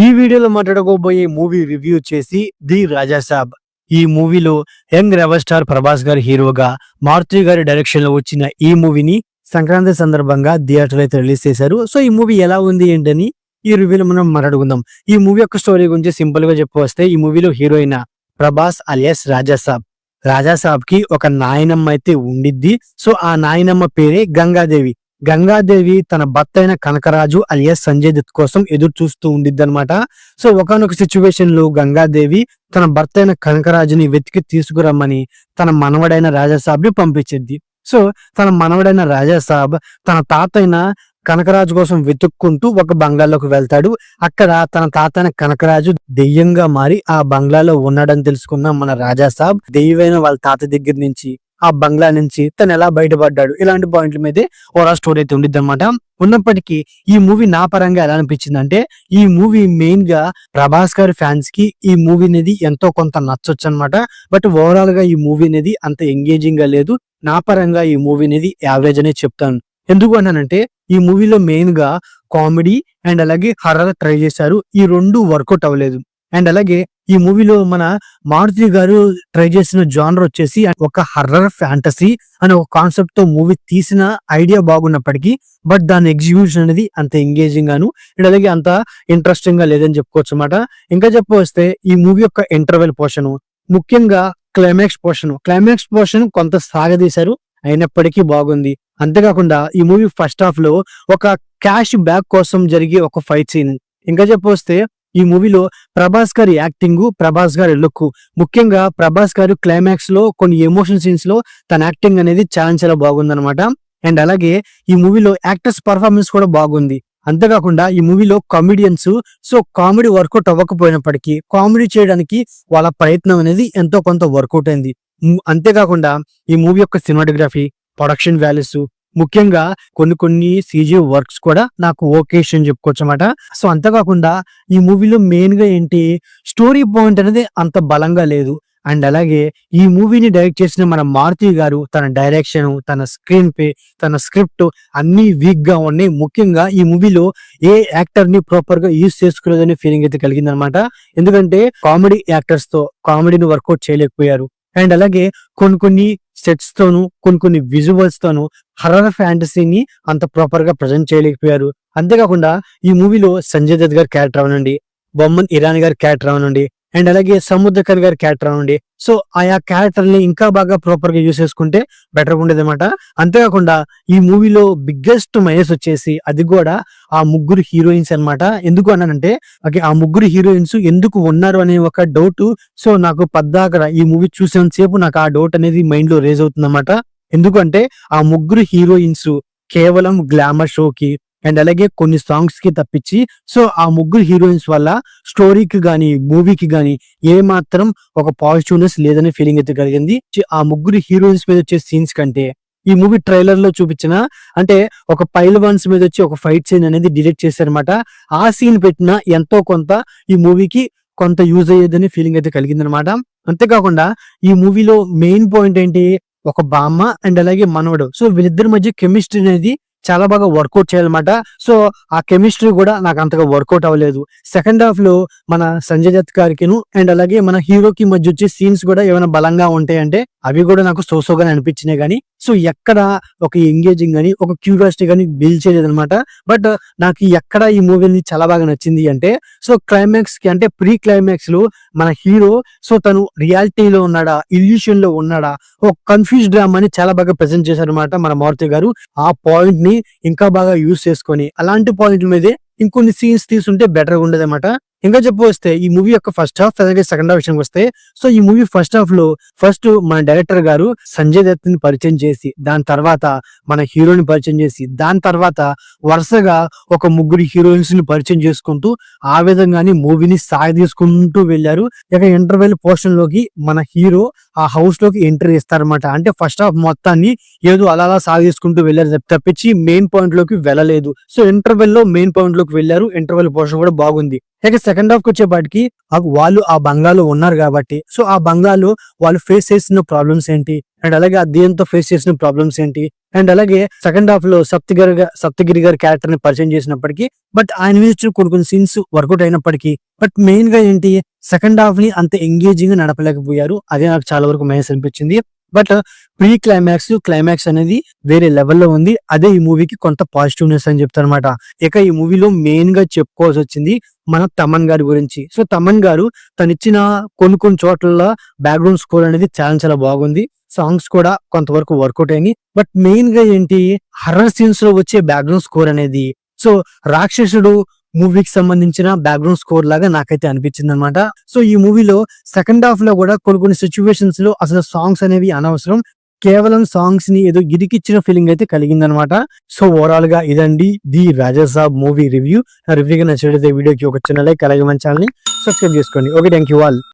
ఈ వీడియోలో మాట్లాడుకోబోయే movie review వచ్చేసి ది రాజా సాబ్. ఈ మూవీలో యంగ్ రెబల్ స్టార్ ప్రభాస్ గారి హీరోగా, మారుతి గారి డైరెక్షన్ లో వచ్చిన ఈ మూవీని సంక్రాంతి సందర్భంగా థియేటర్ అయితే రిలీజ్ చేశారు. సో ఈ మూవీ ఎలా ఉంది ఏంటని ఈ రివ్యూలో మనం మాట్లాడుకుందాం. ఈ మూవీ యొక్క స్టోరీ గురించి సింపుల్ గా చెప్పొస్తే, ఈ మూవీలో హీరోయిన్ ప్రభాస్ అలియాస్ రాజా సాబ్. రాజా సాబ్ కి ఒక నాయనమ్మ అయితే ఉండిద్ది. సో ఆ నాయనమ్మ పేరే గంగాదేవి. గంగాదేవి తన భర్త అయిన కనకరాజు అలియాస్ సంజయ్ దత్ కోసం ఎదురు చూస్తూ ఉండిద్ది అనమాట. సో ఒకానొక సిచ్యువేషన్ లో గంగాదేవి తన భర్త అయిన కనకరాజుని వెతికి తీసుకురమ్మని తన మనవడైన రాజాసాబ్ ని పంపించింది. సో తన మనవడైన రాజాసాబ్ తన తాత అయిన కనకరాజు కోసం వెతుక్కుంటూ ఒక బంగ్లాలోకి వెళ్తాడు. అక్కడ తన తాత అయిన కనకరాజు దెయ్యంగా మారి ఆ బంగ్లాలో ఉన్నాడని తెలుసుకున్న మన రాజాసాబ్ దెయ్యమైన వాళ్ళ తాత దగ్గర నుంచి, ఆ బంగ్లా నుంచి తను ఎలా బయటపడ్డాడు, ఇలాంటి పాయింట్ల మీదే ఓవరాల్ స్టోరీ అయితే ఉండిద్ది అనమాట. ఉన్నప్పటికీ ఈ మూవీ నా పరంగా ఎలా అనిపించింది అంటే, ఈ మూవీ మెయిన్ గా ప్రభాస్ గారి ఫ్యాన్స్ కి ఈ మూవీ అనేది ఎంతో కొంత నచ్చొచ్చు అనమాట. బట్ ఓవరాల్ గా ఈ మూవీ అనేది అంత ఎంగేజింగ్ గా లేదు. నా పరంగా ఈ మూవీ అనేది యావరేజ్ అనే చెప్తాను. ఎందుకు అన్నానంటే, ఈ మూవీలో మెయిన్ గా కామెడీ అండ్ అలాగే హర్రర్ ట్రై చేశారు. ఈ రెండు వర్కౌట్ అవ్వలేదు. అండ్ అలాగే ఈ మూవీలో మన మారుతి గారు ట్రై చేసిన జానర్ వచ్చేసి ఒక హర్రర్ ఫ్యాంటసీ అనే ఒక కాన్సెప్ట్ తో మూవీ తీసిన ఐడియా బాగున్నప్పటికీ, బట్ దాని ఎగ్జిక్యూషన్ అనేది అంత ఎంగేజింగ్ గాను అండ్ అలాగే అంత ఇంట్రెస్టింగ్ గా లేదని చెప్పుకోవచ్చు అన్నమాట. ఇంకా చెప్పవస్తే, ఈ మూవీ యొక్క ఇంటర్వెల్ పోర్షన్, ముఖ్యంగా క్లైమాక్స్ పోర్షన్ కొంత సాగదీశారు, అయినప్పటికీ బాగుంది. అంతేకాకుండా ఈ మూవీ ఫస్ట్ హాఫ్ లో ఒక క్యాష్ బ్యాక్ కోసం జరిగే ఒక ఫైట్ సీన్. ఇంకా చెప్పొస్తే, ఈ మూవీలో ప్రభాస్ గారి యాక్టింగ్, ప్రభాస్ గారి లుక్, ముఖ్యంగా ప్రభాస్ గారు క్లైమాక్స్ లో కొన్ని ఎమోషన్ సీన్స్ లో తన యాక్టింగ్ అనేది చాలా బాగుందన్నమాట. అండ్ అలాగే ఈ మూవీలో యాక్టర్స్ పర్ఫార్మెన్స్ కూడా బాగుంది. అంతేకాకుండా ఈ మూవీలో కామెడియన్స్, సో కామెడీ వర్కౌట్ అవ్వకపోయినప్పటికీ కామెడీ చేయడానికి వాళ్ళ ప్రయత్నం అనేది ఎంతో కొంత వర్కౌట్ అయింది. అంతేకాకుండా ఈ మూవీ యొక్క సినిమాటోగ్రఫీ, ప్రొడక్షన్ వాల్యూస్, ముఖ్యంగా కొన్ని సీజీ వర్క్స్ కూడా నాకు ఓకేషన్ చెప్పుకోవచ్చు అన్నమాట. సో అంతేకాకుండా ఈ మూవీలో మెయిన్ గా ఏంటి, స్టోరీ పాయింట్ అనేది అంత బలంగా లేదు. అండ్ అలాగే ఈ మూవీని డైరెక్ట్ చేసిన మన మారుతి గారు తన డైరెక్షన్, తన స్క్రీన్ ప్లే, తన స్క్రిప్ట్ అన్ని వీక్ గా ఉన్నాయి. ముఖ్యంగా ఈ మూవీలో ఏ యాక్టర్ ని ప్రాపర్ గా యూజ్ చేసుకోలేదనే ఫీలింగ్ అయితే కలిగింది అనమాట. ఎందుకంటే కామెడీ యాక్టర్స్ తో కామెడీని వర్కౌట్ చేయలేకపోయారు. అండ్ అలాగే కొన్ని సెట్స్ తోను, కొన్ని విజువల్స్ తోను హర్రర్ ఫ్యాంటసీని అంత ప్రాపర్ గా ప్రజెంట్ చేయలేకపోయారు. అంతేకాకుండా ఈ మూవీలో సంజయ్ దత్ గారి క్యారెక్టర్ అవనండి, బొమ్మన్ ఇరానీ గారి క్యారెక్టర్ అవనండి, అండ్ అలాగే సముద్రకర్ గారి క్యారెక్టర్ అవనండి, సో ఆయా క్యారెక్టర్ ని ఇంకా బాగా ప్రాపర్ గా యూజ్ చేసుకుంటే బెటర్ ఉండేది అనమాట. అంతేకాకుండా ఈ మూవీలో బిగ్గెస్ట్ మైనస్ వచ్చేసి అది కూడా ఆ ముగ్గురు హీరోయిన్స్ అనమాట. ఎందుకు అన్నానంటే, ఆ ముగ్గురు హీరోయిన్స్ ఎందుకు ఉన్నారు అనే ఒక డౌట్. సో నాకు పద్దాకర ఈ మూవీ చూసేంత సేపు నాకు ఆ డౌట్ అనేది మైండ్ లో రేజ్ అవుతుంది అనమాట. ఎందుకంటే ఆ ముగ్గురు హీరోయిన్స్ కేవలం గ్లామర్ షోకి అండ్ అలాగే కొన్ని సాంగ్స్ కి తప్పించి, సో ఆ ముగ్గురు హీరోయిన్స్ వల్ల స్టోరీకి గానీ మూవీకి గానీ ఏ మాత్రం ఒక పాజిటివ్నెస్ లేదనే ఫీలింగ్ అయితే కలిగింది. ఆ ముగ్గురు హీరోయిన్స్ మీద వచ్చే సీన్స్ కంటే ఈ మూవీ ట్రైలర్ లో చూపించిన, అంటే ఒక పైల్వాన్స్ మీద వచ్చి ఒక ఫైట్ సీన్ అనేది డిలీట్ చేశారనమాట. ఆ సీన్ పెట్టిన ఎంతో కొంత ఈ మూవీకి కొంత యూజ్ అయ్యేదని ఫీలింగ్ అయితే కలిగింది అనమాట. అంతేకాకుండా ఈ మూవీలో మెయిన్ పాయింట్ ఏంటి, ఒక బామ్మ అండ్ అలాగే మనవడు, సో వీళ్ళిద్దరి మధ్య కెమిస్ట్రీ అనేది చాలా బాగా వర్కౌట్ చేయాలన్నమాట. సో ఆ కెమిస్ట్రీ కూడా నాకు అంతగా వర్కౌట్ అవ్వలేదు. సెకండ్ హాఫ్ లో మన సంజయ్ దత్ గారికి అండ్ అలాగే మన హీరోకి మధ్య వచ్చే సీన్స్ కూడా ఏమైనా బలంగా ఉంటాయంటే అవి కూడా నాకు సోసోగానే అనిపించినాయి. కానీ సో ఎక్కడ ఒక ఎంగేజింగ్ గానీ ఒక క్యూరియాసిటీ గానీ బిల్డ్ చేయలేదు అనమాట. బట్ నాకు ఎక్కడ ఈ మూవీ చాలా బాగా నచ్చింది అంటే, సో క్లైమాక్స్ కి, అంటే ప్రీ క్లైమాక్స్ లో మన హీరో, సో తను రియాలిటీలో ఉన్నాడా, ఇల్యూషన్ లో ఉన్నాడా, ఒక కన్ఫ్యూజ్ డ్రామా అని చాలా బాగా ప్రెజెంట్ చేశారనమాట మన మారుతి గారు. ఆ పాయింట్ ని ఇంకా బాగా యూజ్ చేసుకొని అలాంటి పాయింట్ల మీదే ఇంకొన్ని సీన్స్ తీసుంటే బెటర్ గా ఉండదు అనమాట. ఇంకా చెప్పొస్తే, ఈ మూవీ యొక్క ఫస్ట్ హాఫ్ అలాగే సెకండ్ హాఫ్ విషయానికి వస్తే, సో ఈ మూవీ ఫస్ట్ హాఫ్ లో మన డైరెక్టర్ గారు సంజయ్ దత్ ని పరిచయం చేసి, దాని తర్వాత మన హీరోని పరిచయం చేసి, దాని తర్వాత వరుసగా ఒక ముగ్గురు హీరోయిన్స్ ని పరిచయం చేసుకుంటూ ఆ విధంగానే మూవీని సాగదీసుకుంటూ వెళ్ళారు. ఇక ఇంటర్వెల్ పోర్షన్ లోకి మన హీరో ఆ హౌస్ లోకి ఎంట్రీ ఇస్తారనమాట. అంటే ఫస్ట్ హాఫ్ మొత్తాన్ని ఏదో అలా సాగదీసుకుంటూ వెళ్ళారు తప్పించి మెయిన్ పాయింట్ లోకి వెళ్ళలేదు. సో ఇంటర్వెల్ లో మెయిన్ పాయింట్ లోకి వెళ్ళారు. ఇంటర్వెల్ పోర్షన్ కూడా బాగుంది. ఇక సెకండ్ హాఫ్ కి వచ్చేపాటికి వాళ్ళు ఆ బంగ్లాలో ఉన్నారు కాబట్టి, సో ఆ బంగ్లాలో వాళ్ళు ఫేస్ చేసిన ప్రాబ్లమ్స్ ఏంటి, అండ్ అలాగే ఆ దెయ్యంతో ఫేస్ చేసిన ప్రాబ్లమ్స్ ఏంటి, అండ్ అలాగే సెకండ్ హాఫ్ లో సప్తగిరి గారి క్యారెక్టర్ ని పరిచయం చేసినప్పటికీ బట్ ఆయన మీద ఇచ్చిన కొన్ని సీన్స్ వర్కౌట్ అయినప్పటికీ బట్ మెయిన్ గా ఏంటి, సెకండ్ హాఫ్ ని అంత ఎంగేజింగ్ గా నడపలేకపోయారు. అదే నాకు చాలా వరకు మైనస్ అనిపించింది. బట్ ప్రీ క్లైమాక్స్ అనేది వేరే లెవెల్లో ఉంది. అదే ఈ మూవీకి కొంత పాజిటివ్నెస్ అని చెప్తారనమాట. ఇక ఈ మూవీలో మెయిన్ గా చెప్పుకోవాల్సి వచ్చింది మన తమన్ గారి గురించి. సో తమన్ గారు తనిచ్చిన కొన్ని చోట్ల బ్యాక్గ్రౌండ్ స్కోర్ అనేది చాలా బాగుంది. సాంగ్స్ కూడా కొంతవరకు వర్కౌట్ అయినాయి. బట్ మెయిన్ గా ఏంటి, హర్రర్ సీన్స్ లో వచ్చే బ్యాక్గ్రౌండ్ స్కోర్ అనేది సో రాక్షసుడు మూవీకి సంబంధించిన బ్యాక్గ్రౌండ్ స్కోర్ లాగా నాకైతే అనిపించింది అనమాట. సో ఈ మూవీలో సెకండ్ హాఫ్ లో కూడా కొన్ని సిచ్యువేషన్స్ లో అసలు సాంగ్స్ అనేవి అనవసరం, కేవలం సాంగ్స్ ని ఏదో గిరికిచ్చిన ఫీలింగ్ అయితే కలిగింది అనమాట. సో ఓవరాల్ గా ఇదండి ది రాజాసాబ్ మూవీ రివ్యూ. రివ్యూగా నచ్చినట్లయితే వీడియోకి ఒక చిన్న లైక్, అలాగే మన ఛానల్ ని సబ్స్క్రైబ్ చేసుకోండి. Okay, thank you all.